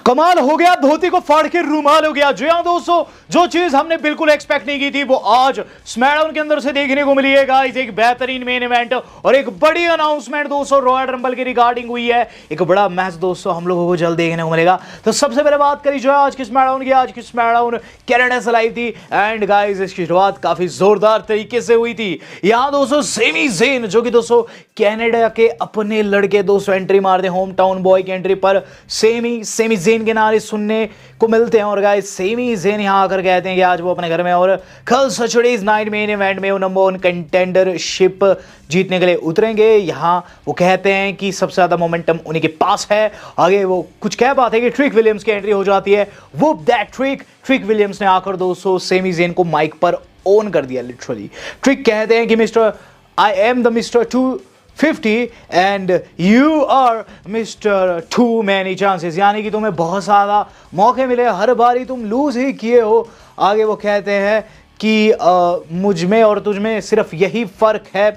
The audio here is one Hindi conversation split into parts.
कमाल हो गया, धोती को फाड़ के रूमाल हो गया। जी हाँ दोस्तों, जो चीज हमने बिल्कुल एक्सपेक्ट नहीं की थी वो आज स्मैकडाउन के अंदर से देखने को मिली है गाइस। एक बेहतरीन मेन इवेंट और एक बड़ी अनाउंसमेंट दोस्तों रॉयल रंबल की रिगार्डिंग हुई है। एक बड़ा मैच दोस्तों हम लोगों को जल्द देखने को मिलेगा। तो सबसे पहले बात करी जो है आज की स्मैकडाउन की। आज की स्मैकडाउन कनाडा से लाइव थी एंड गाइस इसकी शुरुआत काफी जोरदार तरीके से हुई थी। यहाँ दोस्तों सेमी ज़ेन जो कि दोस्तों कनाडा के अपने लड़के दोस्तों एंट्री मारते हैं होम टाउन बॉय की एंट्री पर। सेमी ज़ेन के नारे सुनने को मिलते हैं और गाइस सेमी ज़ेन यहाँ आकर कहते हैं कि आज वो अपने घर में और कल सैटरडेज नाइट मेन इवेंट में वो नंबर 1 कंटेंडरशिप जीतने के लिए उतरेंगे। यहाँ वो कहते हैं कि सबसे ज्यादा मोमेंटम उन्हीं के पास है। आगे वो कुछ कह पाते हैं कि ट्रिक विलियम्स की एंट्री हो जाती है। वो दैट ट्रिक विलियम्स ने आकर दोस्तों सेमी ज़ेन को माइक पर ऑन कर दिया लिटरली। ट्रिक कहते हैं कि mister I am the mister 250 and you are mister too many chances, यानी कि तुम्हें बहुत सारा मौके मिले, हर बारी तुम लूज ही किए हो। आगे वो कहते हैं कि मुझ में और तुझ में सिर्फ यही फर्क है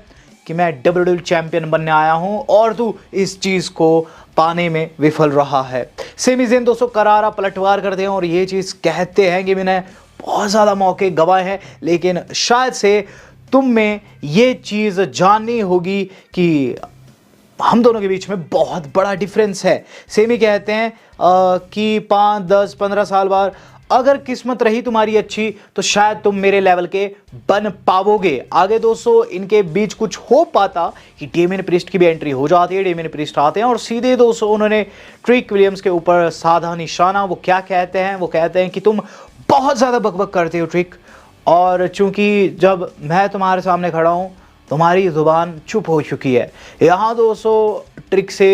कि मैं WWE चैंपियन बनने आया हूं और तू इस चीज को पाने में विफल रहा है। सेमी ज़ेन दोस्तों करारा पलटवार करते हैं और ये चीज कहते हैं कि मैंने बहुत ज़्यादा मौके गंवाए हैं, लेकिन शायद से तुम में ये चीज़ जाननी होगी कि हम दोनों के बीच में बहुत बड़ा डिफरेंस है। सेमी कहते हैं कि 5, 10, 15 साल बाद अगर किस्मत रही तुम्हारी अच्छी तो शायद तुम मेरे लेवल के बन पाओगे। आगे दोस्तों इनके बीच कुछ हो पाता कि डेमियन प्रीस्ट की भी एंट्री हो जाती है। डेमियन प्रीस्ट आते हैं और सीधे दोस्तों उन्होंने ट्रिक विलियम्स के ऊपर साधा निशाना। वो क्या कहते हैं? वो कहते हैं कि तुम बहुत ज़्यादा बकबक करते हो ट्रिक, और चूंकि जब मैं तुम्हारे सामने खड़ा हूँ तुम्हारी ज़ुबान चुप हो चुकी है। यहाँ दोस्तों ट्रिक से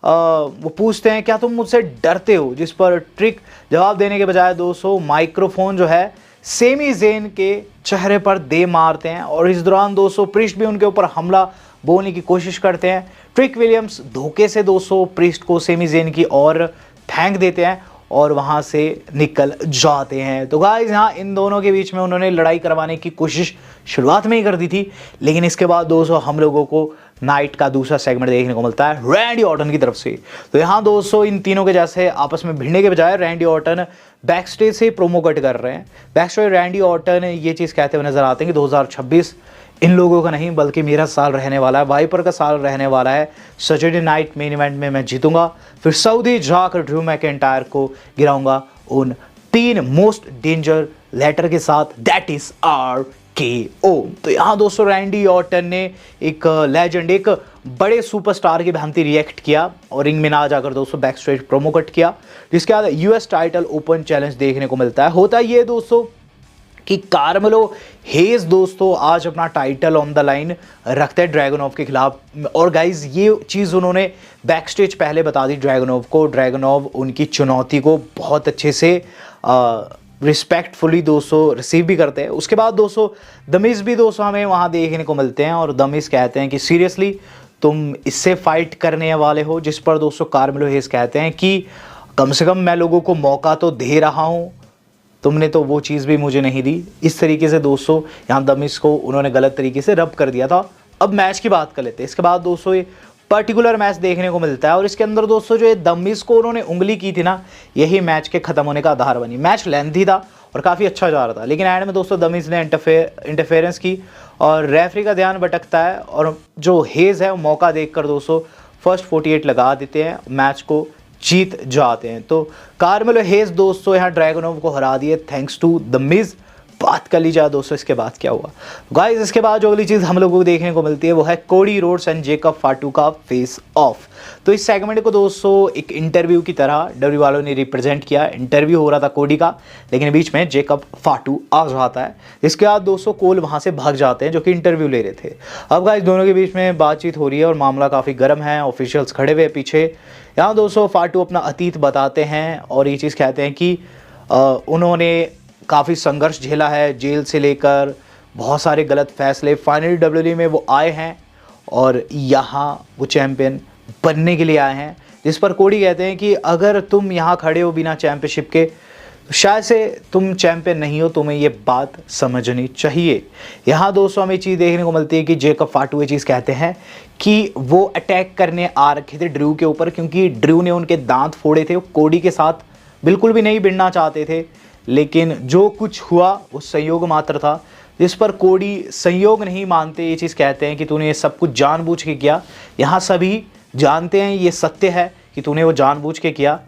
वो पूछते हैं क्या तुम मुझसे डरते हो, जिस पर ट्रिक जवाब देने के बजाय दोस्तों माइक्रोफोन जो है सेमी ज़ेन के चेहरे पर दे मारते हैं और इस दौरान दोस्तों प्रीस्ट भी उनके ऊपर हमला बोलने की कोशिश करते हैं। ट्रिक विलियम्स धोखे से दोस्तों प्रीस्ट को सेमी ज़ेन की ओर फेंक देते हैं और वहाँ से निकल जाते हैं। तो गाइस यहाँ इन दोनों के बीच में उन्होंने लड़ाई करवाने की कोशिश शुरुआत में ही कर दी थी, लेकिन इसके बाद दोस्तों हम लोगों को नाइट का दूसरा सेगमेंट देखने को मिलता है रैंडी ऑर्टन की तरफ से। तो यहाँ दोस्तों इन तीनों के जैसे आपस में भिड़ने के बजाय रैंडी ऑर्टन बैक स्टेज से प्रोमो कट कर रहे हैं। बैक स्टेज रैंडी ऑर्टन ये चीज़ कहते हुए नजर आते हैं कि 2026 इन लोगों का नहीं बल्कि मेरा साल रहने वाला है, वाइपर का साल रहने वाला है। सैटरडे नाइट मेन इवेंट में मैं जीतूंगा, फिर सऊदी जाकर ड्रू मैकिंटायर को गिराऊंगा उन 3 मोस्ट डेंजर लेटर के साथ, दैट इज RKO। तो यहाँ दोस्तों रैंडी ऑर्टन ने एक लेजेंड, एक बड़े सुपरस्टार की भांति रिएक्ट किया और रिंग में ना जाकर दोस्तों बैक स्टेज प्रोमो कट किया, जिसके बाद US टाइटल ओपन चैलेंज देखने को मिलता है। होता ये दोस्तों कि कार्मेलो हेज दोस्तों आज अपना टाइटल ऑन द लाइन रखते हैं ड्रैगनोव के खिलाफ। और गाइज ये चीज़ उन्होंने बैक स्टेज पहले बता दी ड्रैगनोव को। ड्रैगनोव उनकी चुनौती को बहुत अच्छे से रिस्पेक्टफुली दोस्तों रिसीव भी करते हैं। उसके बाद दोस्तों द मिज भी दोस्तों हमें वहाँ देखने को मिलते हैं और द मिज कहते हैं कि सीरियसली तुम इससे फाइट करने वाले हो, जिस पर दोस्तों कार्मेलो हेज कहते हैं कि कम से कम मैं लोगों को मौका तो दे रहा हूँ, तुमने तो वो चीज़ भी मुझे नहीं दी। इस तरीके से दोस्तों यहाँ द मिज को उन्होंने गलत तरीके से रब कर दिया था। अब मैच की बात कर लेते हैं। इसके बाद दोस्तों ये पर्टिकुलर मैच देखने को मिलता है और इसके अंदर दोस्तों जो द मिज को उन्होंने उंगली की थी ना, यही मैच के ख़त्म होने का आधार बनी। मैच लेंथी था और काफ़ी अच्छा जा रहा था, लेकिन एंड में दोस्तों द मिज ने इंटरफेरेंस की और रेफरी का ध्यान भटकता है और जो हेज है वो मौका देखकर दोस्तों फर्स्ट 48 लगा देते हैं, मैच को जीत जाते हैं। तो कार्मेलो हेज दोस्तों यहाँ ड्रैगनोव को हरा दिए थैंक्स टू द मिज। बात कर ली जाए दोस्तों इसके बाद क्या हुआ गाइस। इसके बाद जो अगली चीज़ हम लोगों को देखने को मिलती है वो है कोडी रोड्स एंड जेकब फाटू का फेस ऑफ। तो इस सेगमेंट को दोस्तों एक इंटरव्यू की तरह डब्ल्यू वालों ने रिप्रेजेंट किया। इंटरव्यू हो रहा था कोडी का, लेकिन बीच में जेकब फाटू आ जाता है। इसके बाद दोस्तों कोल वहाँ से भाग जाते हैं जो कि इंटरव्यू ले रहे थे। अब गाइस दोनों के बीच में बातचीत हो रही है और मामला काफ़ी गर्म है। ऑफिशियल्स खड़े हुए पीछे। यहाँ दोस्तों फाटू अपना अतीत बताते हैं और ये चीज़ कहते हैं कि उन्होंने काफ़ी संघर्ष झेला है, जेल से लेकर बहुत सारे गलत फैसले, फाइनली WWE में वो आए हैं और यहाँ वो चैम्पियन बनने के लिए आए हैं। जिस पर कोडी कहते हैं कि अगर तुम यहाँ खड़े हो बिना चैम्पियनशिप के तो शायद से तुम चैम्पियन नहीं हो, तुम्हें ये बात समझनी चाहिए। यहाँ दोस्तों हमें चीज़ देखने को मिलती है कि जेकब फाटू ये चीज़ कहते हैं कि वो अटैक करने आ रखे थे ड्रू के ऊपर, क्योंकि ड्रू ने उनके दांत फोड़े थे। कोडी के साथ बिल्कुल भी नहीं भिड़ना चाहते थे, लेकिन जो कुछ हुआ वो संयोग मात्र था, जिस पर कोडी संयोग नहीं मानते, ये चीज़ कहते हैं कि तूने ये सब कुछ जानबूझ के किया। यहाँ सभी जानते हैं ये सत्य है कि तूने वो जानबूझ के किया,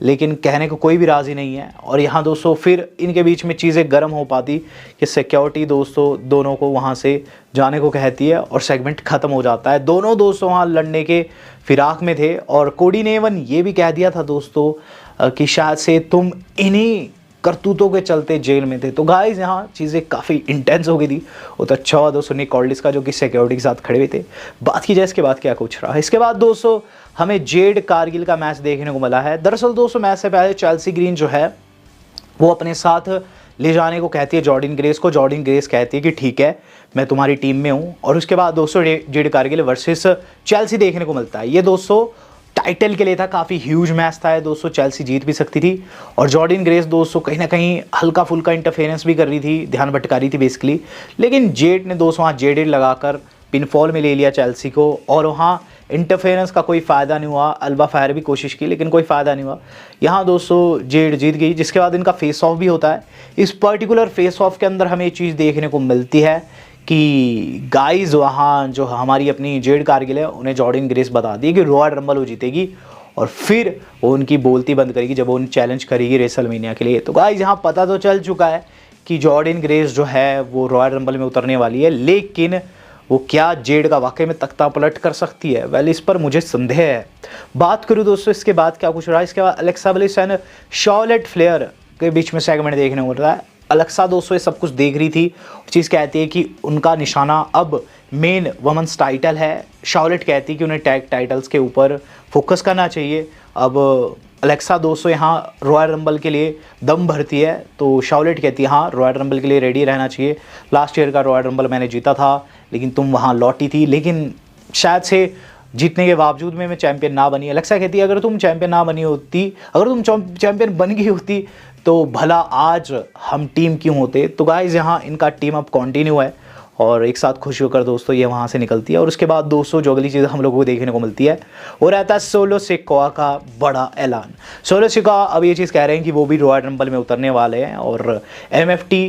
लेकिन कहने को कोई भी राज़ी नहीं है। और यहाँ दोस्तों फिर इनके बीच में चीज़ें गर्म हो पाती कि सिक्योरिटी दोस्तों दोनों को वहाँ से जाने को कहती है और सेगमेंट ख़त्म हो जाता है। दोनों दोस्तों वहाँ लड़ने के फिराक में थे और कोडी ने इवन ये भी कह दिया था दोस्तों कि शायद से तुम इन्हीं करतूतों के चलते जेल में थे। तो गाइस यहाँ चीज़ें काफ़ी इंटेंस हो गई थी। वो तो अच्छा हुआ दोस्तों निक ऑल्डिस का जो कि सिक्योरिटी के साथ खड़े हुए थे। बात की जाए इसके बाद क्या कुछ रहा। इसके बाद दोस्तों हमें जेड कारगिल का मैच देखने को मिला है। दरअसल दोस्तों मैच से पहले चेल्सी ग्रीन जो है वो अपने साथ ले जाने को कहती है जॉर्डन ग्रेस को। जॉर्डन ग्रेस कहती है कि ठीक है मैं तुम्हारी टीम में हूँ। और उसके बाद दोस्तों जेड कारगिल वर्सेस चेल्सी देखने को मिलता है। ये दोस्तों टाइटल के लिए था, काफ़ी ह्यूज मैच था। दोस्तों चेल्सी जीत भी सकती थी और जॉर्डन ग्रेस दोस्तों कहीं ना कहीं हल्का फुल्का इंटरफेरेंस भी कर रही थी, ध्यान भटका रही थी बेसिकली। लेकिन जेड ने दोस्तों वहाँ जेडेड लगाकर पिनफॉल में ले लिया चेल्सी को और वहाँ इंटरफेरेंस का कोई फ़ायदा नहीं हुआ। अल्बा फायर भी कोशिश की लेकिन कोई फ़ायदा नहीं हुआ। यहाँ दोस्तों जेड जीत गई, जिसके बाद इनका फेस ऑफ भी होता है। इस पर्टिकुलर फेस ऑफ के अंदर हमें ये चीज़ देखने को मिलती है कि गाइस वहाँ जो हमारी अपनी जेड कारगिल है उन्हें जॉर्डन ग्रेस बता दी कि रॉयल रंबल वो जीतेगी और फिर वो उनकी बोलती बंद करेगी जब वो उन चैलेंज करेगी रेसलमेनिया के लिए। तो गाइस यहाँ पता तो चल चुका है कि जॉर्डन ग्रेस जो है वो रॉयल रंबल में उतरने वाली है, लेकिन वो क्या जेड का वाकई में तख्ता पलट कर सकती है? वेल इस पर मुझे संदेह है। बात करूँ दोस्तों इसके बाद क्या कुछ रहा। इसके बाद Alexa bliss and Charlotte Flair के बीच में सेगमेंट देखने को मिल रहा है। अलेक्सा दोस्तों ये सब कुछ देख रही थी, चीज़ कहती है कि उनका निशाना अब मेन वुमेन्स टाइटल है। शार्लेट कहती है कि उन्हें टैग टाइटल्स के ऊपर फोकस करना चाहिए। अब अलेक्सा दोस्तों यहाँ रॉयल रंबल के लिए दम भरती है, तो शार्लेट कहती है हाँ रॉयल रंबल के लिए रेडी रहना चाहिए। लास्ट ईयर का रॉयल रंबल मैंने जीता था लेकिन तुम वहाँ लौटी थी, लेकिन शायद से जीतने के बावजूद में मैं चैंपियन ना बनी। अलेक्सा कहती है अगर तुम चैंपियन ना बनी होती, अगर तुम चैंपियन बन गई होती तो भला आज हम टीम क्यों होते। तो गाइस यहाँ इनका टीम अप कंटिन्यू है और एक साथ खुश होकर दोस्तों ये वहाँ से निकलती है। और उसके बाद दोस्तों जो अगली चीज़ हम लोगों को देखने को मिलती है वो रहता है सोलो सिकोआ का बड़ा ऐलान। सोलो सिकोआ अब ये चीज़ कह रहे हैं कि वो भी रॉयल रंबल में उतरने वाले हैं और MFT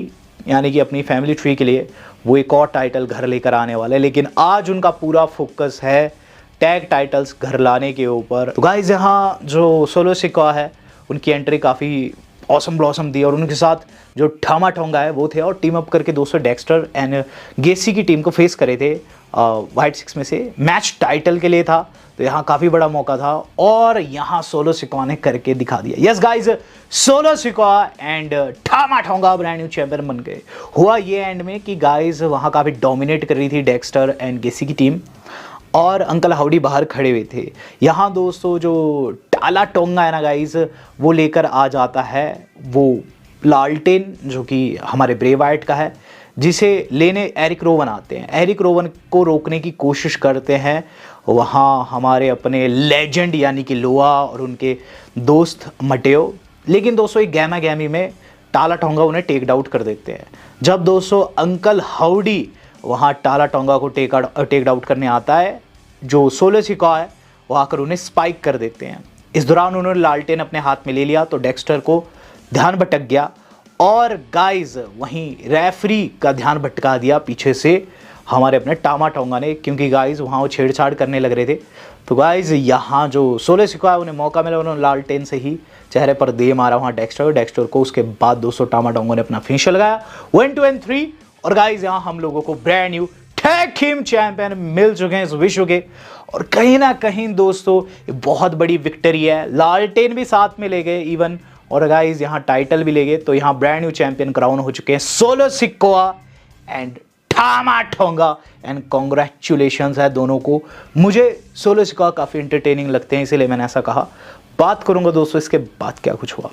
यानी कि अपनी फैमिली ट्री के लिए वो एक और टाइटल घर लेकर आने वाले हैं। लेकिन आज उनका पूरा फोकस है टैग टाइटल्स घर लाने के ऊपर। तो गाइस यहाँ जो सोलो सिकोआ है उनकी एंट्री काफ़ी ऑसम ब्लॉसम दी और उनके साथ जो ठामा ठोंगा है वो थे और टीम अप करके दोस्तों डेक्स्टर एंड गेसी की टीम को फेस करे थे वाइट सिक्स में से। मैच टाइटल के लिए था तो यहाँ काफ़ी बड़ा मौका था और यहाँ सोलो सिकोआ ने करके दिखा दिया। Yes guys Solo Sikoa and Tama Tonga brand new champion बन गए। हुआ ये एंड में कि गाइज वहाँ काफ़ी डोमिनेट कर रही थी डेक्स्टर एंड गेसी की टीम और अंकल हाउडी बाहर खड़े हुए थे। यहाँ दोस्तों जो टाला टोंगा है ना गाइस वो लेकर आ जाता है वो लालटेन जो कि हमारे ब्रे वाइट का है, जिसे लेने एरिक रोवन आते हैं। एरिक रोवन को रोकने की कोशिश करते हैं वहाँ हमारे अपने लेजेंड यानी कि लोआ और उनके दोस्त मटेओ। लेकिन दोस्तों एक गैमा गैमी में टाला टोंगा उन्हें टेक डाउट कर देते हैं। जब दोस्तों अंकल हाउडी वहाँ टाला टोंगा को टेक आउट करने आता है, जो सोलो सिकोआ है वो आकर उन्हें स्पाइक कर देते हैं। इस दौरान उन्होंने लालटेन अपने हाथ में ले लिया तो डेक्स्टर को ध्यान भटक गया और गाइज वहीं रेफरी का ध्यान भटका दिया पीछे से हमारे अपने टामा टोंगा ने, क्योंकि गाइज वहाँ वो छेड़छाड़ करने लग रहे थे। तो गाइज यहाँ जो सोलो सिकोआ है उन्हें मौका मिला, उन्होंने लालटेन से ही चेहरे पर दे मारा वहाँ डेक्स्टर को। उसके बाद दोस्तों टामा टोंगा ने अपना फिनिशर लगाया 1 2 and 3 और गाइज यहाँ हम लोगों को brand new tag team champion मिल चुके हैं इस विश्व के। और कहीं ना कहीं दोस्तों बहुत बड़ी विक्ट्री है। लालटेन भी साथ में ले गए इवन और गाइज यहाँ टाइटल भी ले गए। तो यहाँ ब्रांड न्यू चैंपियन क्राउन हो चुके हैं solo Sikoa and टामा tonga and congratulations है दोनों को। मुझे सोलो सिकोआ काफ़ी इंटरटेनिंग लगते हैं इसीलिए मैंने ऐसा कहा। बात करूँगा दोस्तों इसके बाद क्या कुछ हुआ।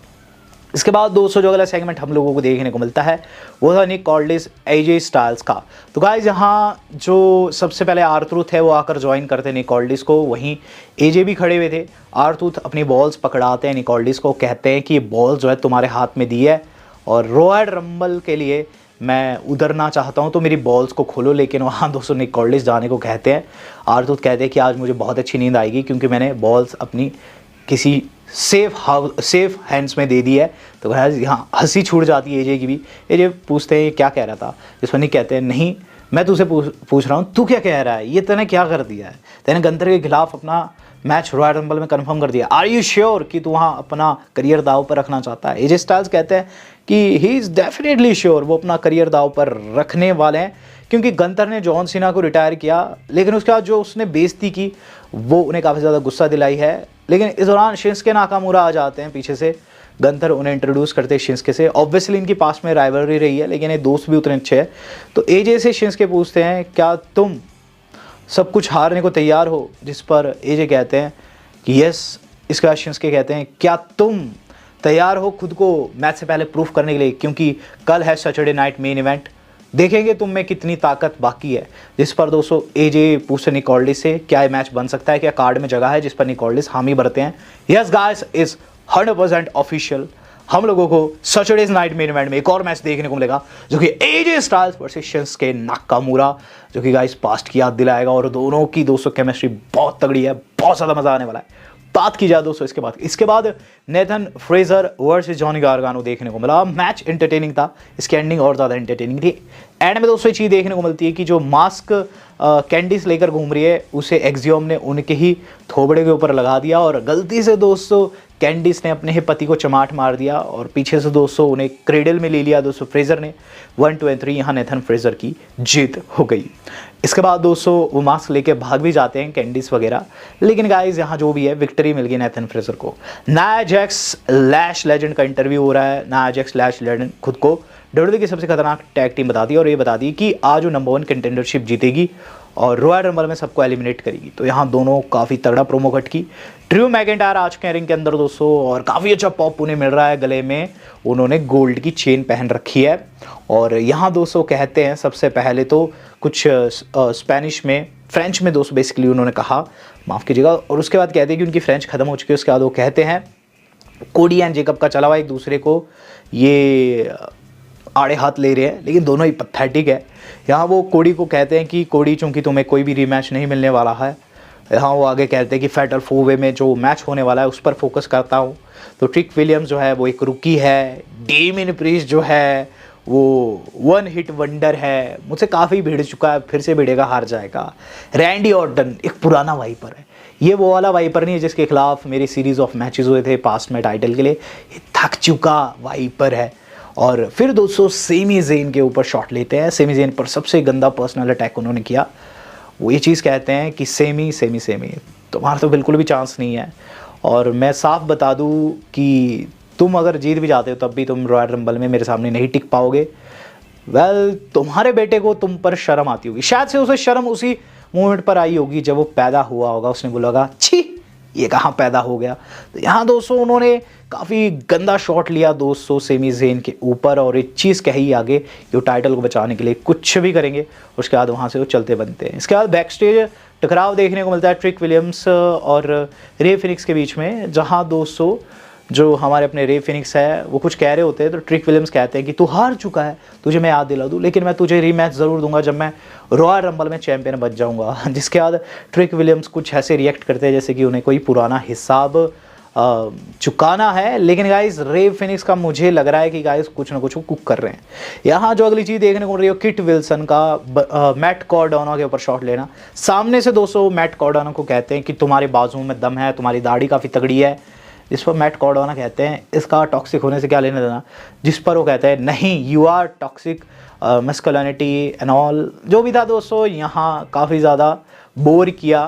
इसके बाद दोस्तों जो अगला सेगमेंट हम लोगों को देखने को मिलता है वो था निक ऑल्डिस AJ स्टाइल्स का। तो गाइस यहाँ जो सबसे पहले आर्थरूथ है वो आकर ज्वाइन करते हैं निक ऑल्डिस को, वहीं AJ भी खड़े हुए थे। आर्थरूथ अपनी बॉल्स पकड़ाते हैं निक ऑल्डिस को, कहते हैं कि ये बॉल जो है तुम्हारे हाथ में दी है और रॉयल रंबल के लिए मैं उधरना चाहता हूँ तो मेरी बॉल्स को खोलो। लेकिन वहाँ दोस्तों निक ऑल्डिस जाने को कहते हैं। आर्थरूथ कहते हैं कि आज मुझे बहुत अच्छी नींद आएगी क्योंकि मैंने बॉल्स अपनी किसी सेफ हैंड्स में दे दी है। तो गाइस यहाँ हंसी छूट जाती है एजे की भी। एजे पूछते हैं ये क्या कह रहा था, जिसपनी कहते हैं नहीं मैं तुझसे पूछ रहा हूँ तू क्या कह रहा है, ये तूने क्या कर दिया है, तूने गंतर के खिलाफ अपना मैच रॉयल रंबल में कंफर्म कर दिया, आर यू श्योर कि तू वहाँ अपना करियर दाव पर रखना चाहता है। एजे स्टाइल्स कहते हैं कि ही इज़ डेफिनेटली श्योर, वो अपना करियर दाव पर रखने वाले हैं, क्योंकि गंतर ने जॉन सीना को रिटायर किया, लेकिन उसके बाद जो उसने बेइज्जती की वो उन्हें काफ़ी ज़्यादा गुस्सा दिलाई है। लेकिन इस दौरान शिंस्के नाकामुरा आ जाते हैं पीछे से, गंतर उन्हें इंट्रोड्यूस करते हैं शिंस्के से। ऑब्वियसली इनकी पास में राइवलरी रही है, लेकिन ये दोस्त भी उतने अच्छे हैं। तो एजे से शिंस्के पूछते हैं क्या तुम सब कुछ हारने को तैयार हो, जिस पर एजे कहते हैं कि यस। इसके बाद शिंस्के कहते हैं क्या तुम तैयार हो खुद को मैच से पहले प्रूफ करने के लिए, क्योंकि कल है सैटरडे नाइट मेन इवेंट, देखेंगे तुम में कितनी ताकत बाकी है। जिस पर दोस्तों एजे पूछते निकोल्डिस से क्या ये मैच बन सकता है, क्या कार्ड में जगह है, जिस पर निकोल्डिस हामी भरते हैं यस गाइस इज 100% ऑफिशियल। हम लोगों को सैटरडे नाइट मेन इवेंट में एक और मैच देखने को मिलेगा, जो कि AJ Styles versus Shinsuke Nakamura, जो कि गाइस पास्ट की याद दिलाएगा। और दोनों की दोस्तों केमिस्ट्री बहुत तगड़ी है, बहुत ज़्यादा मजा आने वाला है। बात की जाए दोस्तों इसके बाद नेथन फ्रेजर वर्सेस जॉनी गारगानो देखने को मिला। मैच एंटरटेनिंग था, इसकी एंडिंग और ज़्यादा एंटरटेनिंग थी। एंड में दोस्तों ये चीज़ देखने को मिलती है कि जो मास्क कैंडिस लेकर घूम रही है उसे एक्सियोम ने उनके ही थोबड़े के ऊपर लगा दिया, और गलती से दोस्तों कैंडिस ने अपने ही पति को चमाट मार दिया, और पीछे से दोस्तों उन्हें क्रेडल में ले लिया दोस्तों फ्रेजर ने। 1, 2 और 3 यहाँ नेथन फ्रेजर की जीत हो गई। इसके बाद दोस्तों वो मास्क लेके भाग भी जाते हैं कैंडिस वगैरह, लेकिन गाइस यहाँ जो भी है विक्ट्री मिल गई नेथन फ्रेजर को। नाया जैक्स लैश लेजेंड का इंटरव्यू हो रहा है। नाया जैक्स लैश लेजेंड खुद को WWE की सबसे खतरनाक टैग टीम बताती है, और ये बताती है कि आज वो नंबर 1 कंटेंडरशिप जीतेगी और रॉयल रंबल में सबको एलिमिनेट करेगी। तो यहाँ दोनों काफ़ी तगड़ा प्रोमो कट की। ड्रू मैकिंटायर आज के रिंग के अंदर दोस्तों, और काफ़ी अच्छा पॉप उन्हें मिल रहा है, गले में उन्होंने गोल्ड की चेन पहन रखी है। और यहाँ दोस्तों कहते हैं सबसे पहले तो कुछ स्पेनिश में, फ्रेंच में दोस्तों बेसिकली उन्होंने कहा, माफ़ कीजिएगा, और उसके बाद कहते हैं कि उनकी फ्रेंच ख़त्म हो चुकी है। उसके बाद वो कहते हैं कोडी एंड जेकब का चला हुआ एक दूसरे को ये आड़े हाथ ले रहे हैं, लेकिन दोनों ही पैथेटिक है। यहाँ वो कोडी को कहते हैं कि कोडी चूँकि तुम्हें कोई भी रीमैच नहीं मिलने वाला है। यहाँ वो आगे कहते हैं कि फैटल 4-वे में जो मैच होने वाला है उस पर फोकस करता हूँ। तो ट्रिक विलियम्स जो है वो एक रुकी है, डेमियन प्रीस्ट जो है वो 1 हिट वंडर है, मुझसे काफ़ी भिड़ चुका है, फिर से भिड़ेगा हार जाएगा। रैंडी ऑर्टन एक पुराना वाइपर है, ये वो वाला वाइपर नहीं है जिसके खिलाफ मेरी सीरीज़ ऑफ मैचेस हुए थे पास्ट में टाइटल के लिए, ये थक चुका वाइपर है। और फिर दोस्तों सेमी ज़ेन के ऊपर शॉट लेते हैं। सेमी ज़ेन पर सबसे गंदा पर्सनल अटैक उन्होंने किया। वो ये चीज़ कहते हैं कि सेमी तुम्हारा तो बिल्कुल भी चांस नहीं है, और मैं साफ बता दूं कि तुम अगर जीत भी जाते हो तब भी तुम रॉयल रंबल में मेरे सामने नहीं टिक पाओगे। वेल तुम्हारे बेटे को तुम पर शर्म आती होगी, शायद से उसे शर्म उसी मोमेंट पर आई होगी जब वो पैदा हुआ होगा, उसने बोला होगा छी ये कहाँ पैदा हो गया। तो यहाँ दोस्तों उन्होंने काफ़ी गंदा शॉट लिया दोस्तों सेमी ज़ेन के ऊपर, और एक चीज़ कही आगे कि वो टाइटल को बचाने के लिए कुछ भी करेंगे। उसके बाद वहाँ से वो चलते बनते हैं। इसके बाद बैक स्टेज टकराव देखने को मिलता है ट्रिक विलियम्स और रे फिनिक्स के बीच में, जहाँ दोस्तों जो हमारे अपने रे फिनिक्स है वो कुछ कह रहे होते हैं। तो ट्रिक विलियम्स कहते हैं कि तू हार चुका है, तुझे मैं याद दिला दूँ, लेकिन मैं तुझे रीमैच ज़रूर दूंगा जब मैं रॉयल रंबल में चैंपियन बच जाऊंगा। जिसके बाद ट्रिक विलियम्स कुछ ऐसे रिएक्ट करते हैं जैसे कि उन्हें कोई पुराना हिसाब चुकाना है। लेकिन गाइस रे फिनिक्स का मुझे लग रहा है कि गाइस कुछ ना कुछ वो कुक कर रहे हैं। यहाँ जो अगली चीज़ देखने को मिल रही है किट विल्सन का मैट कॉर्डोना के ऊपर शॉट लेना। सामने से दोस्तों मैट कॉर्डोना को कहते हैं कि तुम्हारे बाजुओं में दम है, तुम्हारी दाढ़ी काफ़ी तगड़ी है। जिस पर मैट कॉर्डोना कहते हैं इसका टॉक्सिक होने से क्या लेना देना, जिस पर वो कहते हैं नहीं you are toxic masculinity and all. जो भी था दोस्तों यहाँ काफ़ी ज़्यादा बोर किया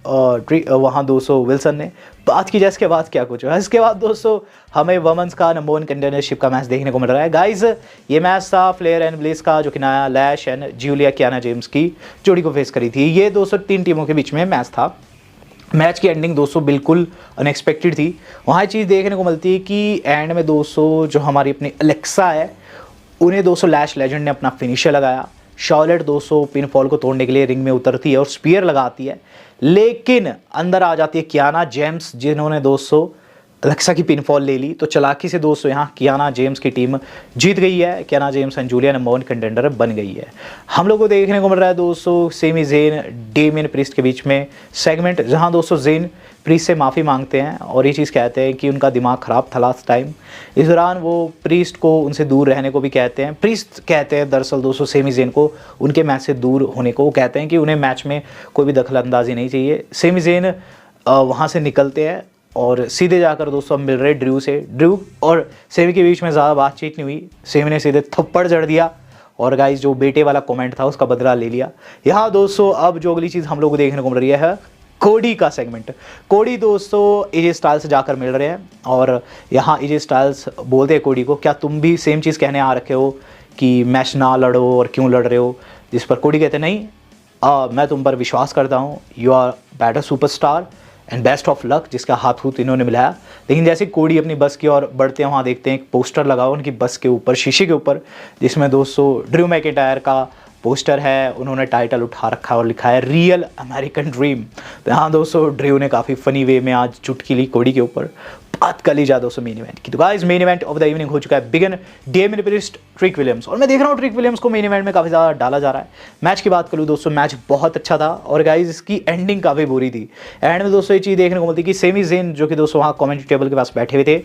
वहाँ दोस्तों विल्सन ने। बात की जाए इसके बाद क्या कुछ है। इसके बाद दोस्तों हमें वमेंस का नंबर 1 कंटेंडरशिप का मैच देखने को मिल रहा है। गाइस ये मैच था फ्लेयर एंड ब्लिस का, जो कि नया लैश एंड जूलिया कियाना जेम्स की जोड़ी को फेस करी थी। ये दोस्तों 3 टीमों के बीच में मैच था। मैच की एंडिंग दोस्तों बिल्कुल अनएक्सपेक्टेड थी। वहाँ चीज़ देखने को मिलती है कि एंड में दोस्तों जो हमारी अपनी अलेक्सा है उन्हें दोस्तों लैश लेजेंड ने अपना फिनिशर लगाया। शॉर्लेट दोस्तों पिन फॉल को तोड़ने के लिए रिंग में उतरती है और स्पीयर लगाती है, लेकिन अंदर आ जाती है कियाना जेम्स, जिन्होंने दोस्तों अलेक्सा की पिनफॉल ले ली। तो चालाकी से दोस्तों यहाँ कियाना जेम्स की टीम जीत गई है। Kiana James and Julia number 1 contender बन गई है। हम लोग को देखने को मिल रहा है दोस्तों सेमी ज़ेन डेमियन प्रीस्ट के बीच में सेगमेंट, जहाँ दोस्तों ज़ेन प्रीस्ट से माफ़ी मांगते हैं और ये चीज़ कहते हैं कि उनका दिमाग ख़राब था लास्ट टाइम। इस दौरान वो प्रीस्ट को उनसे दूर रहने को भी कहते हैं। प्रीस्ट कहते हैं दरअसल दोस्तों सेमी ज़ेन को उनके मैच से दूर होने को। वो कहते हैं कि उन्हें मैच में कोई भी दखल अंदाजी नहीं चाहिए। सेमी ज़ेन वहाँ से निकलते हैं और सीधे जाकर दोस्तों हम मिल रहे ड्रू से। ड्रू और सेमी के बीच में ज़्यादा बातचीत नहीं हुई। सेमी ने सीधे थप्पड़ जड़ दिया और गाइस जो बेटे वाला कमेंट था उसका बदला ले लिया। यहाँ दोस्तों अब जो अगली चीज़ हम लोग को देखने को मिल रही है कोडी का सेगमेंट। कोडी दोस्तों एजे स्टाइल्स से जाकर मिल रहे हैं और यहाँ एजे स्टाइल्स बोलते हैं कोडी को, क्या तुम भी सेम चीज़ कहने आ रखे हो कि मैच ना लड़ो और क्यों लड़ रहे हो? जिस पर कोडी कहते हैं नहीं, मैं तुम पर विश्वास करता हूँ, you are better superstar and best of luck, जिसका हाथ इन्होंने मिलाया। लेकिन जैसे कोडी अपनी बस की ओर बढ़ते हैं वहाँ देखते हैं एक पोस्टर लगा हुआ उनकी बस के ऊपर, शीशे के ऊपर, जिसमें दोस्तों ड्रू मैकिंटायर का पोस्टर है। उन्होंने टाइटल उठा रखा और लिखा है रियल अमेरिकन ड्रीम। तो यहाँ दोस्तों ड्रू ने काफ़ी फनी वे में आज चुटकी ली कोडी के ऊपर। बात कर ली जाए दोस्तों मेन इवेंट की, तो guys main event of the evening हो चुका है begin Damien priest trick Williams. और मैं देख रहा हूँ ट्रिक विलियम्स को मेन इवेंट में काफ़ी ज़्यादा डाला जा रहा है। मैच की बात करूँ दोस्तों, मैच बहुत अच्छा था और गाइस इसकी एंडिंग काफ़ी बुरी थी। एंड में दोस्तों ये चीज़ देखने को मिलती कि सेमी ज़ेन जो कि दोस्तों वहाँ कमेंट्री टेबल के पास बैठे हुए थे,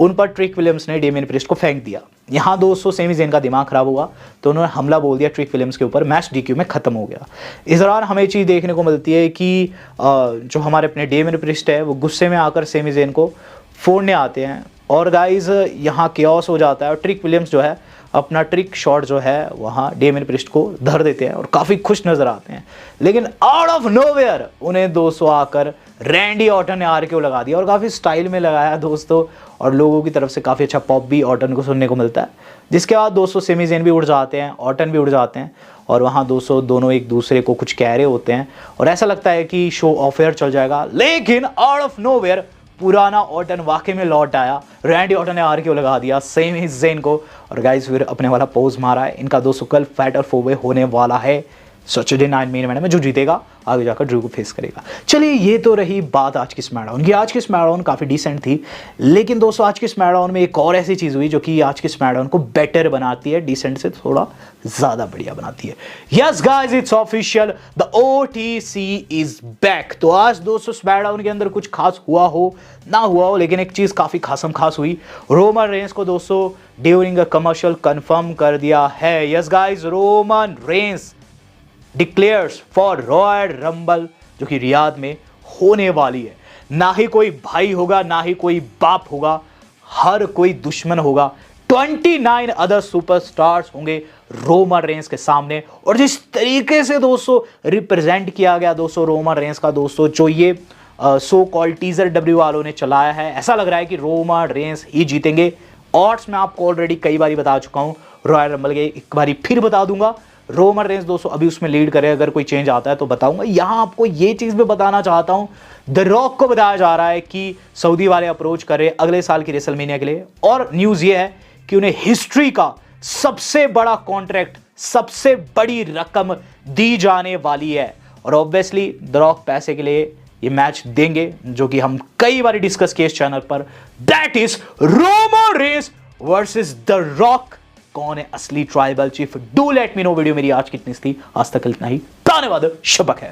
उन पर ट्रिक विलियम्स ने डेमियन प्रीस्ट को फेंक दिया। यहाँ दोस्तों सेमी ज़ेन का दिमाग खराब हुआ तो उन्होंने हमला बोल दिया ट्रिक विलियम्स के ऊपर। मैच डीक्यू में ख़त्म हो गया। इस दौरान हमें चीज़ देखने को मिलती है कि जो हमारे अपने डेमियन प्रीस्ट है वो गुस्से में आकर सेमी ज़ेन को फोड़ने आते हैं और गाइस यहाँ केओस हो जाता है और ट्रिक विलियम्स जो है अपना ट्रिक शॉट जो है वहाँ डेमियन प्रीस्ट को धर देते हैं और काफ़ी खुश नज़र आते हैं। लेकिन आउट ऑफ नोवेयर उन्हें दोस्तों आकर रैंडी ऑर्टन ने आरकेओ लगा दिया और काफ़ी स्टाइल में लगाया दोस्तों, और लोगों की तरफ से काफ़ी अच्छा पॉप भी ऑर्टन को सुनने को मिलता है। जिसके बाद दोस्तों सेमी ज़ेन भी उड़ जाते हैं, ऑर्टन भी उड़ जाते हैं और वहाँ दोस्तों दोनों एक दूसरे को कुछ कह रहे होते हैं और ऐसा लगता है कि शो ऑफ एयर चल जाएगा। लेकिन आउट ऑफ नोवेयर पुराना ऑर्टन वाकई में लौट आया। रैंडी ऑर्टन ने आरकेओ लगा दिया सेमी ज़ेन को और गाइस फिर अपने वाला पोज मारा है। इनका दोस्तों कल फैटर 4-वे होने वाला है सैटरडे नाइट मेन इवेंट में। जो जीतेगा आगे जाकर ड्रू को फेस करेगा। चलिए ये तो रही बात आज की स्मैकडाउन की। आज की स्मैकडाउन काफ़ी डिसेंट थी, लेकिन दोस्तों आज की स्मैकडाउन में एक और ऐसी चीज़ हुई जो कि आज की स्मैकडाउन को बेटर बनाती है, डिसेंट से थोड़ा ज़्यादा बढ़िया बनाती है। Yes guys it's official, the OTC is back. तो आज दोस्तों स्मैकडाउन के अंदर कुछ खास हुआ हो ना हुआ हो, लेकिन एक चीज़ काफ़ी खास हुई। रोमन रेंस को दोस्तों ड्यूरिंग अ कमर्शियल कंफर्म कर दिया है। Yes guys Roman Reigns declares for royal rumble जो कि रियाद में होने वाली है। ना ही कोई भाई होगा, ना ही कोई बाप होगा, हर कोई दुश्मन होगा। 29 अदर सुपरस्टार्स होंगे रोमन रेंस के सामने। और जिस तरीके से दोस्तों रिप्रेजेंट किया गया दोस्तों रोमन रेंस का दोस्तों, जो ये सो कॉल्ड टीजर डब्ल्यू वालों ने चलाया है, ऐसा लग रहा है कि रोमन रेंस ही जीतेंगे। ऑड्स मैं आपको ऑलरेडी कई बार बता चुका हूं रॉयल रंबल के, एक बारी फिर बता दूंगा। रोमन रेंस दोस्तों अभी उसमें लीड करे, अगर कोई चेंज आता है तो बताऊंगा। यहां आपको ये चीज भी बताना चाहता हूं, द रॉक को बताया जा रहा है कि सऊदी वाले अप्रोच करे अगले साल की रेसलमेनिया के लिए। और न्यूज ये है कि उन्हें हिस्ट्री का सबसे बड़ा कॉन्ट्रैक्ट, सबसे बड़ी रकम दी जाने वाली है। और ऑब्वियसली द रॉक पैसे के लिए ये मैच देंगे, जो कि हम कई बार डिस्कस किए इस चैनल पर। That is Roman Reigns versus the rock. कौन है असली tribal chief? Do let me know. Video मेरी आज कितनी थी? आज तक इतना ही। धन्यवाद। शब्बा खैर।